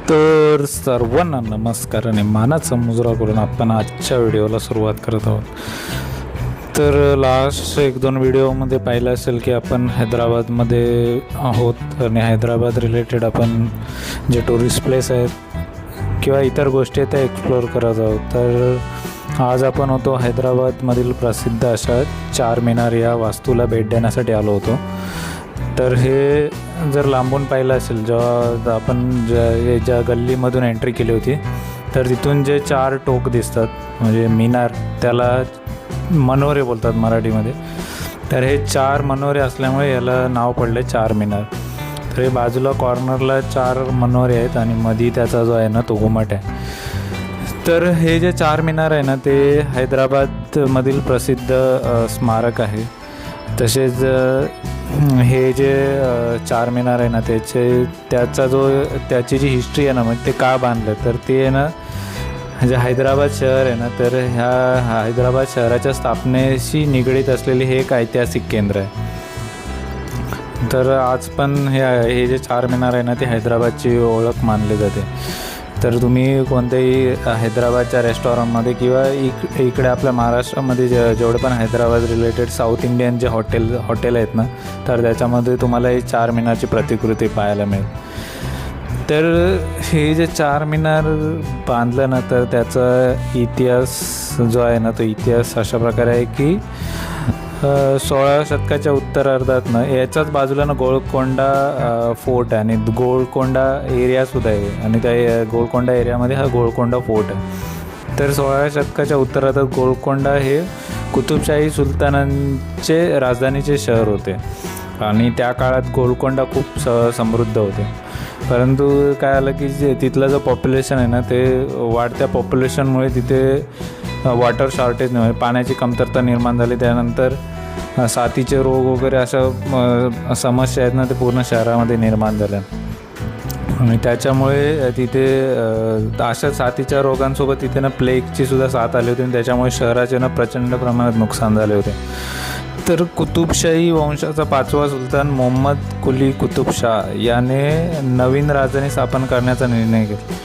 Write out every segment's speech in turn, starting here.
तर सर्वांना नमस्कार आणि मानाचा मुजरा करून आपण आजच्या व्हिडिओला सुरुवात करत आहोत. तर लास्ट 1-2 व्हिडिओमध्ये पाहिलं असेल की आपण हैदराबादमध्ये आहोत आणि हैदराबाद रिलेटेड आपण जे टुरिस्ट प्लेस आहेत किंवा इतर गोष्टी आहेत त्या एक्सप्लोअर करत आहोत. तर आज आपण होतो हैदराबादमधील प्रसिद्ध अशा चारमिनार या वास्तूला भेट देण्यासाठी आलो होतो. तर हे जर लांबून पाहिलं असेल जेव्हा आपण ज्या गल्लीमधून एंट्री केली होती तर तिथून जे 4 टोक दिसतात म्हणजे मिनार, त्याला मनोरे बोलतात मराठीमध्ये. तर हे 4 मनोरे असल्यामुळे याला नाव पडले चारमिनार. तर हे बाजूला कॉर्नरला 4 मनोरे आहेत आणि मधी त्याचा जो आहे ना तो घुमट आहे. तर हे जे चारमिनार आहे ना ते हैदराबादमधील प्रसिद्ध स्मारक आहे. तसेच हे जे चारमिनार आहे ना त्याची जी हिस्ट्री आहे ना मग ते का बांधलं तर ते आहे ना जे हैदराबाद शहर आहे ना तर ह्या हैदराबाद शहराच्या स्थापनेशी निगडीत असलेले हे एक ऐतिहासिक केंद्र आहे. तर आज पण हे जे चारमिनार आहे ना ते हैदराबादची ओळख मानली जाते. तर तुम्ही कोणत्याही हैदराबादच्या रेस्टॉरंटमध्ये किंवा इकडे आपल्या महाराष्ट्रामध्ये जेवढे पण हैदराबाद रिलेटेड साऊथ इंडियन जे हॉटेल आहेत ना तर त्याच्यामध्ये तुम्हाला ही चारमिनारची प्रतिकृती पाहायला मिळेल. तर हे जे चारमिनार बांधलं ना तर त्याचा इतिहास जो आहे ना तो इतिहास अशा प्रकारे आहे की 16व्या शतकाच्या उत्तरार्धात ना याच्याच बाजूला ना गोलकोंडा फोर्ट आहे आणि गोलकोंडा एरियासुद्धा आहे आणि त्या गोलकोंडा एरियामध्ये हा गोलकोंडा फोर्ट आहे. तर 16व्या शतकाच्या उत्तरार्धात गोलकोंडा हे कुतुबशाही सुलतानांचे राजधानीचे शहर होते आणि त्या काळात गोलकोंडा खूप समृद्ध होते. परंतु काय आलं की जे तिथलं जो पॉप्युलेशन आहे ना ते वाढत्या पॉप्युलेशनमुळे तिथे वॉटर शॉर्टेज नाही, पाण्याची कमतरता निर्माण झाली. त्यानंतर साथीचे रोग वगैरे अशा समस्या आहेत ना ते पूर्ण शहरामध्ये निर्माण झाल्या आणि त्याच्यामुळे तिथे अशा साथीच्या रोगांसोबत तिथे ना प्लेगची सुद्धा साथ आली होती आणि त्याच्यामुळे शहराचे ना प्रचंड प्रमाणात नुकसान झाले होते. तर कुतुबशाही वंशाचा 5वा सुलतान मोहम्मद कुली कुतुबशाह याने नवीन राजधानी स्थापन करण्याचा निर्णय घेतला.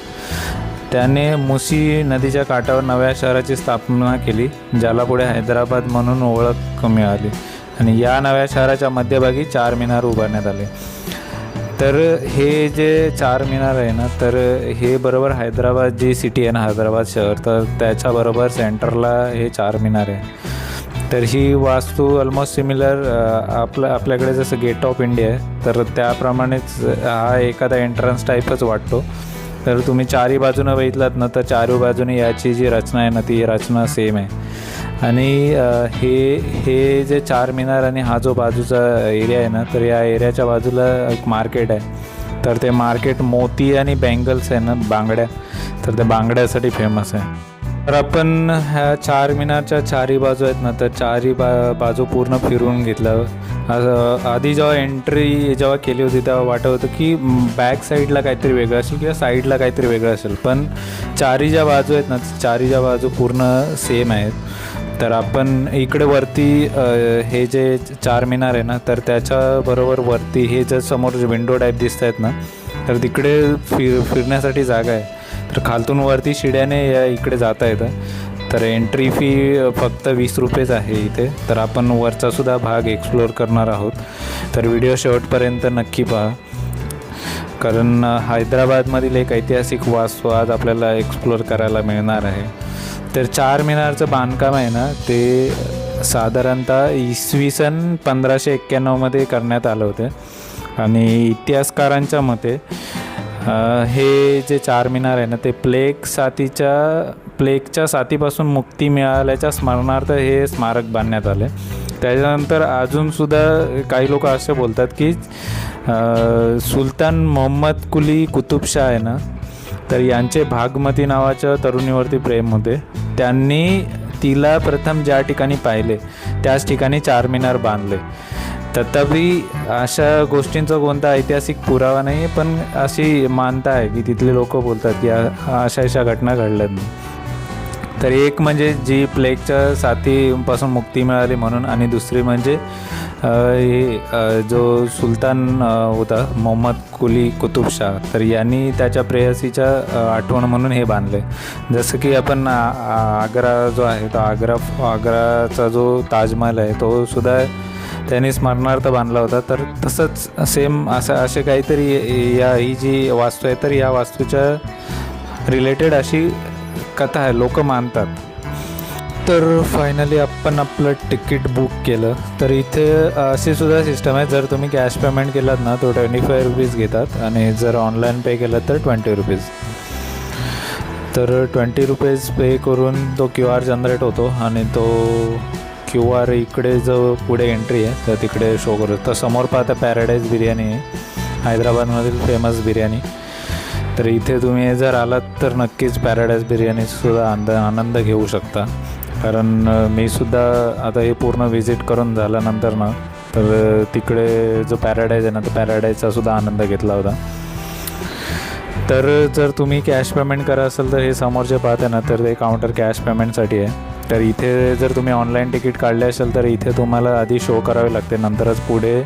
त्याने मुसी नदीच्या काठावर नव्या शहराची स्थापना केली ज्याला पुढे हैदराबाद म्हणून ओळख मिळाली आणि या नव्या शहराच्या मध्यभागी चारमिनार उभारण्यात आले. तर हे जे चारमिनार आहे ना तर हे बरोबर हैदराबाद जी सिटी आहे ना हैदराबाद शहर तर त्याच्याबरोबर सेंटरला हे चारमिनार आहे. तर ही वास्तू ऑलमोस्ट सिमिलर आपल्याकडे जसं गेट ऑफ इंडिया आहे तर त्याप्रमाणेच हा एखादा एंट्रन्स टाईपच वाटतो. तर तुम्ही चारही बाजूनं बघितलात ना तर चारही बाजूने याची जी रचना आहे ना ती रचना सेम आहे. आणि हे जे चारमिनार आणि हा जो बाजूचा एरिया आहे ना तर या एरियाच्या बाजूला एक मार्केट आहे. तर ते मार्केट मोती आणि बँगल्स आहे ना बांगड्या तर त्या बांगड्यासाठी फेमस आहे. तर आपण ह्या चारमिनारच्या चारही बाजू आहेत ना तर चारही बाजू पूर्ण फिरून घेतलं. आधी जेव्हा एंट्री केली होती तेव्हा वाटत होतं की बॅक साईडला काहीतरी वेगळं असेल किंवा साईडला काहीतरी वेगळं असेल, पण चारही ज्या बाजू आहेत ना चारही ज्या बाजू पूर्ण सेम आहेत. तर आपण इकडे वरती हे जे चारमिनार आहे ना तर त्याच्याबरोबर वरती हे जर समोर विंडो टाईप दिसत आहेत ना तर तिकडे फिरण्यासाठी जागा आहे. तर खालतून वरती शिड्याने इकडे जाता येतं. तर एंट्री फी फक्त 20 रुपयेच आहे इथे. तर आपण वरचासुद्धा भाग एक्सप्लोअर करणार आहोत. तर व्हिडिओ शेवटपर्यंत नक्की पहा कारण हैदराबादमधील एक ऐतिहासिक वास्तू आज आपल्याला एक्सप्लोअर करायला मिळणार आहे. तर चारमिनारचं बांधकाम आहे ना ते साधारणतः इसवी सन 1591मध्ये करण्यात आलं होतं आणि इतिहासकारांच्या मते हे जे चारमिनार आहे ना ते प्लेगच्या साथीपासून मुक्ती मिळाल्याच्या स्मरणार्थ हे स्मारक बांधण्यात आले. त्याच्यानंतर अजूनसुद्धा काही लोक असे बोलतात की सुलतान मोहम्मद कुली कुतुबशाह आहे ना तर यांचे भागमती नावाच्या तरुणीवरती प्रेम होते. त्यांनी तिला प्रथम ज्या ठिकाणी पाहिले त्याच ठिकाणी चारमिनार बांधले. तथापि अशा गोष्टींचा कोणता ऐतिहासिक पुरावा नाही, पण अशी मानता आहे की तिथले लोक बोलतात की अशा घटना घडल्यात नाही. तर एक म्हणजे जी प्लेगच्या साथीपासून मुक्ती मिळाली म्हणून आणि दुसरी म्हणजे जो सुलतान होता मोहम्मद कुली कुतुबशाह, तर यांनी त्याच्या प्रेयसीच्या आठवण म्हणून हे बांधले. जसं की आपण आग्रा जो आहे तो आग्राचा जो ताजमहल आहे तो सुद्धा त्यांनी स्मरणार्थ बांधला होता. तर तसंच सेम असे काहीतरी ही जी वास्तू आहे तर या वास्तूच्या रिलेटेड अशी कथा आहे, लोक मानतात. तर फायनली आपण आपलं तिकीट बुक केलं. तर इथे अशी सुद्धा सिस्टम आहे, जर तुम्ही कॅश पेमेंट केलात ना तो 25 रुपीज घेतात आणि जर ऑनलाईन पे केलं तर 20 रुपीज. तर 20 रुपीज पे करून तो QR जनरेट होतो आणि तो QR इकडे जो पुढे एंट्री आहे तर तिकडे शो करतो. तर समोर पाहता पॅराडाईज बिर्याणी आहे, हैदराबादमधील फेमस बिर्याणी. तर इथे तुम्ही जर आलात तर नक्कीच पॅराडाईज बिर्याणीसुद्धा आनंद घेऊ शकता. कारण मी सुद्धा आता हे पूर्ण व्हिजिट करून झाल्यानंतर ना तर तिकडे जो पॅराडाईज आहे ना तर पॅराडाईजचा सुद्धा आनंद घेतला होता. तर जर तुम्ही कॅश पेमेंट करा असेल तर हे समोर जे पाहते ना तर ते काउंटर कॅश पेमेंटसाठी आहे. तर इथे जर तुम्ही ऑनलाईन तिकीट काढले असेल तर इथे तुम्हाला आधी शो करावे लागते, नंतरच पुढे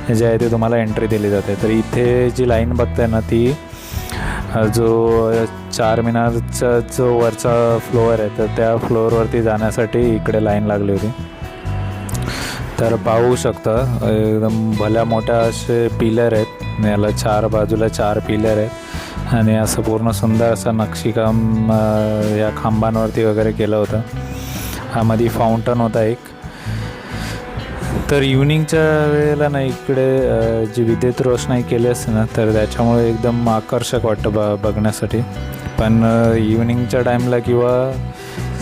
जे आहे ते तुम्हाला एंट्री दिली जाते. तर इथे जी लाईन बघताय ना ती जो चार मिनारचा जो वरचा फ्लोअर आहे तर त्या फ्लोअरवरती जाण्यासाठी इकडे लाईन लागली होती. तर पाहू शकता एकदम भल्या मोठ्या असे पिलर आहेत, याला 4 बाजूला 4 पिलर आहेत आणि असं पूर्ण सुंदर असं नक्षीकाम या खांबांवरती वगैरे केलं होतं. हा मध्ये फाउंटन होता एक. तर इव्हनिंगच्या वेळेला ना इकडे जी विद्युत रोषणाई केली असते ना तर त्याच्यामुळे एकदम आकर्षक वाटतं बघण्यासाठी. पण इव्हनिंगच्या टाईमला किंवा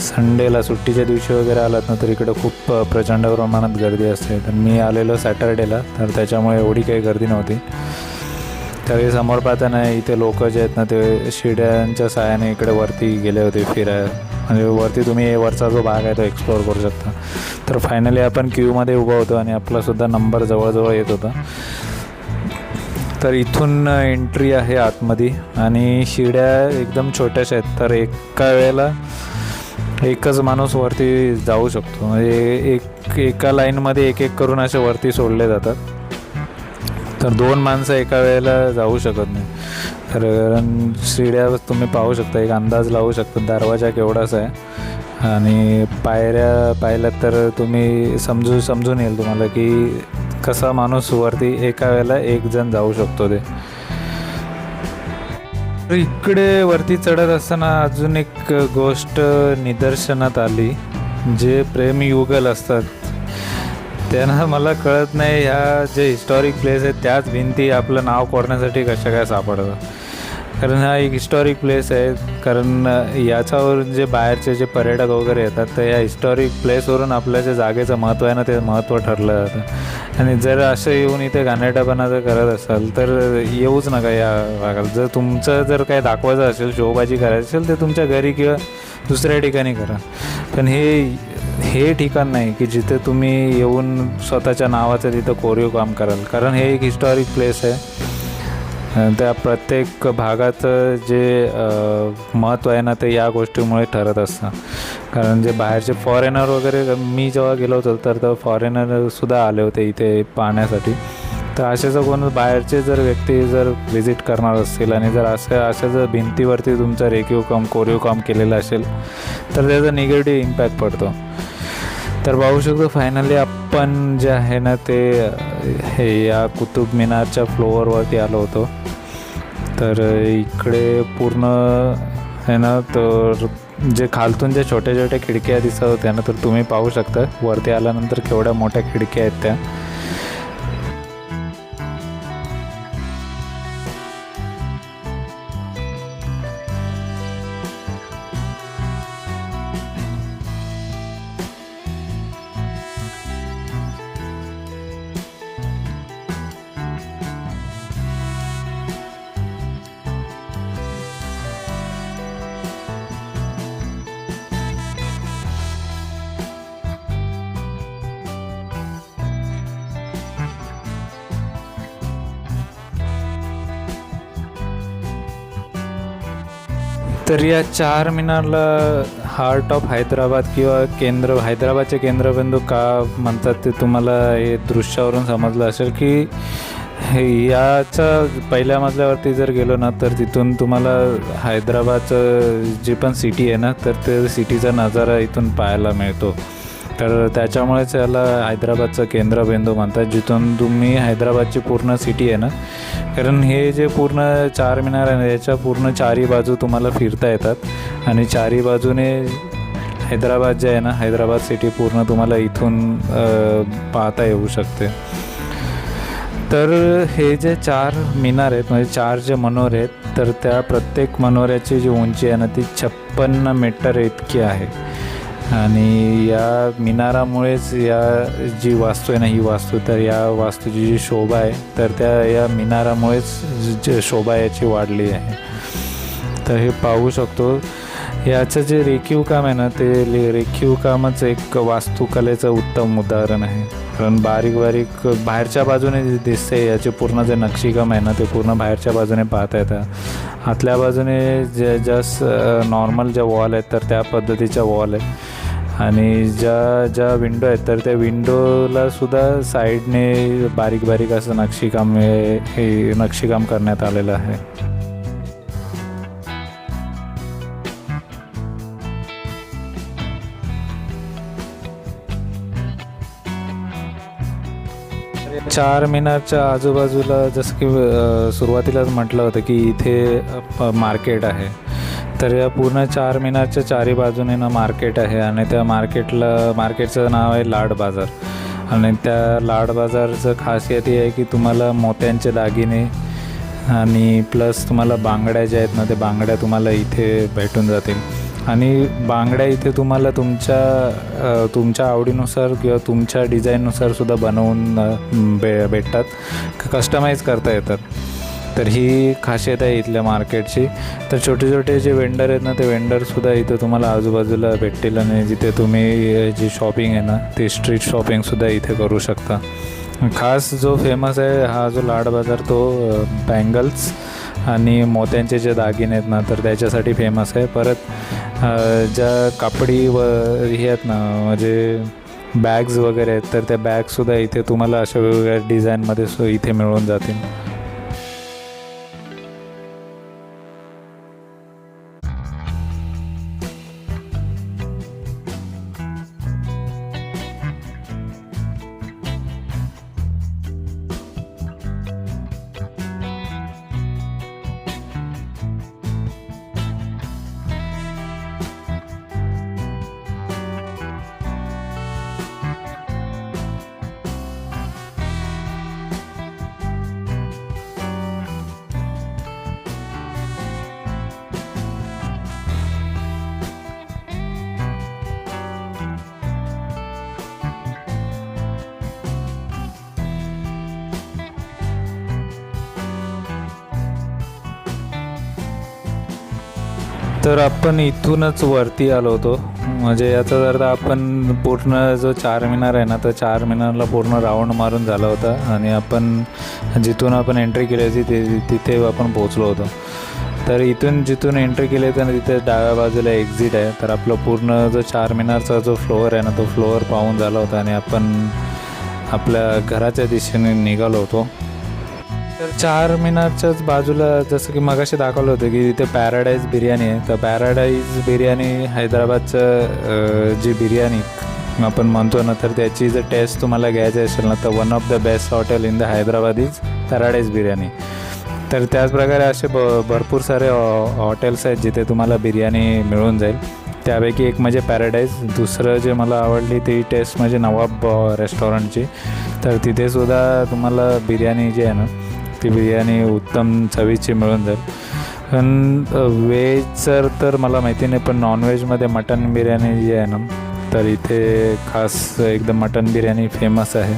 संडेला सुट्टीच्या दिवशी वगैरे आलात ना तर इकडे खूप प्रचंड प्रमाणात गर्दी असते. तर मी आलेलो सॅटर्डेला तर त्याच्यामुळे एवढी काही गर्दी नव्हती. तर हे समोर पाहताना इथे लोक जे आहेत ना ते शिड्यांच्या सहाय्याने इकडे वरती गेले होते फिरायला, म्हणजे वरती तुम्ही वरचा जो भाग आहे तो एक्सप्लोअर करू शकता. तर फायनली आपण क्यूमध्ये उभा होतो आणि आपलासुद्धा नंबर जवळजवळ येत होता. तर इथून एंट्री आहे आतमध्ये आणि शिड्या एकदम छोट्याशा आहेत. तर एका वेळेला एकच माणूस वरती जाऊ शकतो, म्हणजे एका लाईनमध्ये एक करून असे वरती सोडले जातात. तर 2 माणसं एका वेळेला जाऊ शकत नाही. तर कारण शिड्या तुम्ही पाहू शकता, एक अंदाज लावू शकता दरवाजा केवढासा आहे आणि पायऱ्या पाहिल्यात तर तुम्ही समजून येईल तुम्हाला की कसा माणूस वरती एका वेळेला एक जण जाऊ शकतो ते. इकडे वरती चढत असताना अजून एक गोष्ट निदर्शनात आली, जे प्रेमयुगल असतात त्यांना मला कळत नाही ह्या जे हिस्टॉरिक प्लेस आहेत त्याच भिंती आपलं नाव कोरण्यासाठी कशा काय सापडतं. कारण हा एक हिस्टॉरिक प्लेस आहे. कारण याच्यावरून जे बाहेरचे जे पर्यटक वगैरे येतात तर या हिस्टॉरिक प्लेसवरून आपल्या जे जागेचं महत्त्व आहे ना ते महत्त्व ठरलं जातं. आणि जर असं येऊन इथे घाणेरडेपणा जर करत असाल तर येऊच नका या भागाला. जर तुमचं जर काय दाखवायचं असेल, शोबाजी करायची असेल ते तुमच्या घरी किंवा दुसऱ्या ठिकाणी करा. पण हे ठिकाण नाही की जिथे तुम्ही येऊन स्वतःच्या नावाचं तिथं कोरीव काम कराल. कारण हे एक हिस्टॉरिक प्लेस आहे. त्या प्रत्येक भागाचं जे महत्त्व आहे ना ते या गोष्टीमुळे ठरत असतं. कारण जे बाहेरचे फॉरेनर वगैरे, मी जेव्हा गेलो होतो तर फॉरेनरसुद्धा आले होते इथे पाहण्यासाठी. तर असे जर कोण बाहेरचे जर व्यक्ती जर व्हिजिट करणार असतील आणि जर अशा जर भिंतीवरती तुमचं रेखीव काम कोरीव काम केलेलं असेल तर त्याचा निगेटिव्ह इम्पॅक्ट पडतो. तर पाहू शकतो फायनली आपण जे आहे ना ते हे या कुतुब मिनारच्या फ्लोअरवरती आलो होतो. तर इकडे पूर्ण आहे ना तर जे खालतून जे छोट्या छोट्या खिडक्या दिसत होत्या ना तर तुम्ही पाहू शकता वरती आल्यानंतर केवढ्या मोठ्या खिडक्या आहेत त्या. तर या चार मिनारला हार्ट ऑफ हैदराबाद किंवा हैदराबादचे केंद्रबिंदू का म्हणतात ते तुम्हाला हे दृश्यावरून समजलं असेल की याच्या पहिल्या मजल्यावरती जर गेलो ना तर तिथून तुम्हाला हैदराबादचं जी पण सिटी आहे ना तर ते सिटीचा नजारा इथून पाहायला मिळतो. तर त्याच्यामुळेच याला हैदराबादचं केंद्रबिंदू म्हणतात, जिथून तुम्ही हैदराबादची पूर्ण सिटी आहे ना, कारण हे जे पूर्ण चार मिनार आहे ना याच्या पूर्ण चारी बाजू तुम्हाला फिरता येतात आणि चारी बाजूने हैदराबाद जे आहे ना हैदराबाद सिटी पूर्ण तुम्हाला इथून पाहता येऊ शकते. तर हे जे चार मिनार आहेत म्हणजे चार जे मनोरे आहेत तर त्या प्रत्येक मनोऱ्याची जी उंची आहे ना ती 56 मीटर इतकी आहे आणि या मिनारामुळेच या जी वास्तू आहे ना ही वास्तू तर या वास्तूची जी शोभा आहे तर त्या या मिनारामुळेच शोभा याची वाढली आहे. तर हे पाहू शकतो याचं जे रेखीव काम आहे ना ते रेखीव कामच एक वास्तुकलेचं उत्तम उदाहरण आहे. कारण बारीक बारीक बाहेरच्या बाजूने दिसते याचे पूर्ण जे नक्षीकाम आहे ना ते पूर्ण बाहेरच्या बाजूने पाहता येतं. आतल्या बाजूने जस्ट नॉर्मल ज्या वॉल आहेत तर त्या पद्धतीच्या वॉल आहेत आणि ज्या विंडो आहेत तर त्या विंडोला सुद्धा साईडने बारीक बारीक असं नक्षीकाम करण्यात आलेलं आहे. चार मिनारच्या आजूबाजूला जसं की सुरुवातीलाच म्हटलं होतं की इथे मार्केट आहे. तर या पूर्ण चार मिनारच्या चारी बाजूने ना मार्केट आहे आणि त्या मार्केटचं नाव आहे लाड बाजार. आणि त्या लाड बाजारचं खासियत ही आहे की तुम्हाला मोत्यांचे दागिने आणि प्लस तुम्हाला बांगड्या ज्या आहेत ना ते बांगड्या तुम्हाला इथे भेटून जातील. आणि बांगड्या इथे तुम्हाला तुमच्या आवडीनुसार किंवा तुमच्या डिझाईननुसार सुद्धा बनवून भेटतात, कस्टमाइज करता येतात. तर ही खासियत आहे इथल्या मार्केटची. तर छोटे छोटे जे वेंडर आहेत ना ते वेंडरसुद्धा इथं तुम्हाला आजूबाजूला भेटतील आणि जिथे तुम्ही जी शॉपिंग आहे ना ती स्ट्रीट शॉपिंगसुद्धा इथे करू शकता. खास जो फेमस आहे हा जो लाड बाजार तो बँगल्स आणि मोत्यांचे जे दागिने आहेत ना तर त्याच्यासाठी फेमस आहे. परत ज्या कापडी हे आहेत ना म्हणजे बॅग्स वगैरे आहेत तर त्या बॅगसुद्धा इथे तुम्हाला अशा वेगवेगळ्या डिझाईनमध्ये इथे मिळून जातील. तर आपण इथूनच वरती आलो होतो. म्हणजे याचा अर्थ आपण पूर्ण जो चार मिनार आहे ना तर चार मिनारला पूर्ण राऊंड मारून झाला होता आणि आपण जिथून आपण एंट्री केली होती तिथे आपण पोचलो होतो. तर जिथून एंट्री केली तर तिथे डाव्या बाजूला एक्झिट आहे. तर आपलं पूर्ण जो चार मिनारचा जो फ्लोअर आहे ना तो फ्लोअर पाहून झाला होता आणि आपण आपल्या घराच्या दिशेने निघालो होतो. तर चार मिनारच्याच बाजूला जसं की मगाशी दाखवलं होतं की तिथे पॅराडाईज बिर्याणी आहे. तर पॅराडाईज बिर्याणी हैदराबादचं जी बिर्याणी आपण म्हणतो ना तर त्याची जर टेस्ट तुम्हाला घ्यायची असेल ना तर one of the best hotel in the Hyderabad is paradise biryani. तर त्याचप्रकारे असे भरपूर सारे हॉटेल्स आहेत जिथे तुम्हाला बिर्याणी मिळून जाईल. त्यापैकी एक म्हणजे पॅराडाईज. दुसरं जे मला आवडली ती टेस्ट म्हणजे नवाब रेस्टॉरंटची. तर तिथेसुद्धा तुम्हाला बिर्याणी जी आहे ना ती बिर्याणी उत्तम चवीची मिळून जाईल. पण व्हेजचं तर मला माहिती नाही, पण नॉनव्हेजमध्ये मटन बिर्याणी जी आहे ना तर इथे खास एकदम मटन बिर्याणी फेमस आहे.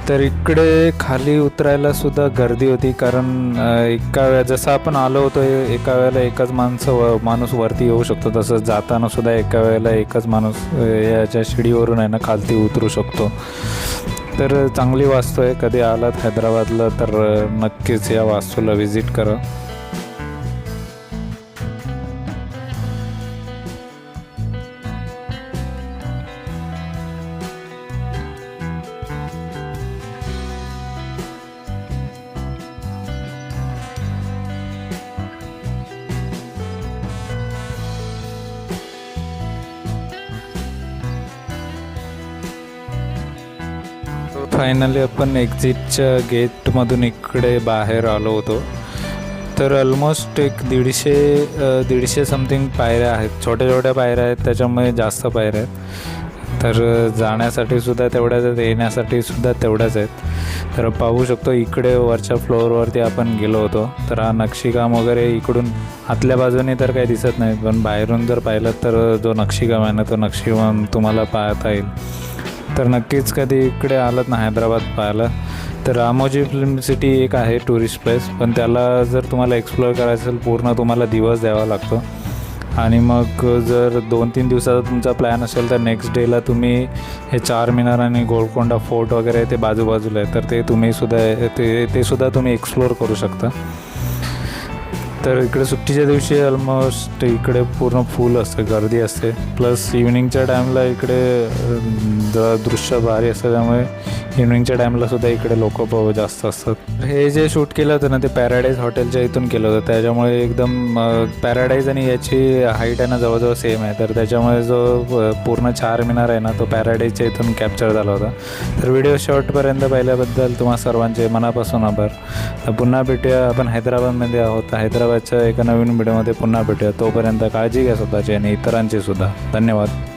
तर इकडे खाली उतरायला सुद्धा गर्दी होती कारण जसं आपण आलो होतो एका वेळेला एकच माणूस वरती येऊ शकतो, तसंच जाताना सुद्धा एका वेळेला एकच माणूस याच्या शिडीवरून आहे ना खालती उतरू शकतो. तर चांगली वास्तू आहे. कधी आलात हैदराबादला तर नक्कीच या वास्तूला व्हिजिट करा. फायनली आपण एक्झिटच्या गेटमधून इकडे बाहेर आलो होतो. तर ऑलमोस्ट एक 150 समथिंग पायऱ्या आहेत. छोट्या छोट्या पायऱ्या आहेत, त्याच्यामुळे जास्त पायऱ्या आहेत. तर जाण्यासाठी सुद्धा तेवढ्याच आहेत, येण्यासाठी सुद्धा तेवढ्याच आहेत. तर पाहू शकतो इकडे वरच्या फ्लोअरवरती आपण गेलो होतो. तर हा नक्षीकाम वगैरे इकडून आतल्या बाजूने तर काही दिसत नाही, पण बाहेरून जर पाहिलं तर जो नक्षीकाम आहे ना, तो नक्षीकाम तुम्हाला पाहता येईल. तर नक्कीच कधी इकडे आलात ना हैदराबाद पाहायला, तर रामोजी फिल्म सिटी एक आहे टुरिस्ट प्लेस, पण त्याला जर तुम्हाला एक्सप्लोअर करायचं असेल पूर्ण तुम्हाला दिवस द्यावा लागतो. आणि मग जर 2-3 दिवसाचा तुमचा प्लॅन असेल तर नेक्स्ट डेला तुम्ही हे चारमिनार आणि गोलकोंडा फोर्ट वगैरे ते बाजूबाजूला आहे, तर ते तुम्ही सुद्धा ते सुद्धा तुम्ही एक्सप्लोअर करू शकता. तर इकडे सुट्टीच्या दिवशी ऑलमोस्ट इकडे पूर्ण फुल असते, गर्दी असते. प्लस इव्हिनिंगच्या टाईमला इकडे दृश्य भारी असतं, त्यामुळे इव्हिनिंगच्या टाईमला सुद्धा इकडे लोक जास्त असतात. हे जे शूट केलं होतं ना ते पॅराडाईज हॉटेलच्या इथून केलं होतं, त्याच्यामुळे एकदम पॅराडाईज आणि याची हाईट आहे ना जवळजवळ सेम आहे. तर त्याच्यामुळे जो पूर्ण चारमिनार आहे ना तो पॅराडाईजच्या इथून कॅप्चर झाला होता. तर व्हिडिओ शॉर्टपर्यंत पाहिल्याबद्दल तुम्हा सर्वांचे मनापासून आभार. तर पुन्हा भेटूया. आपण हैदराबादमध्ये आहोत. हैदराबादच्या एका नवीन व्हिडिओमध्ये पुन्हा भेटूया. तोपर्यंत काळजी घ्या स्वतःची आणि इतरांची सुद्धा. धन्यवाद.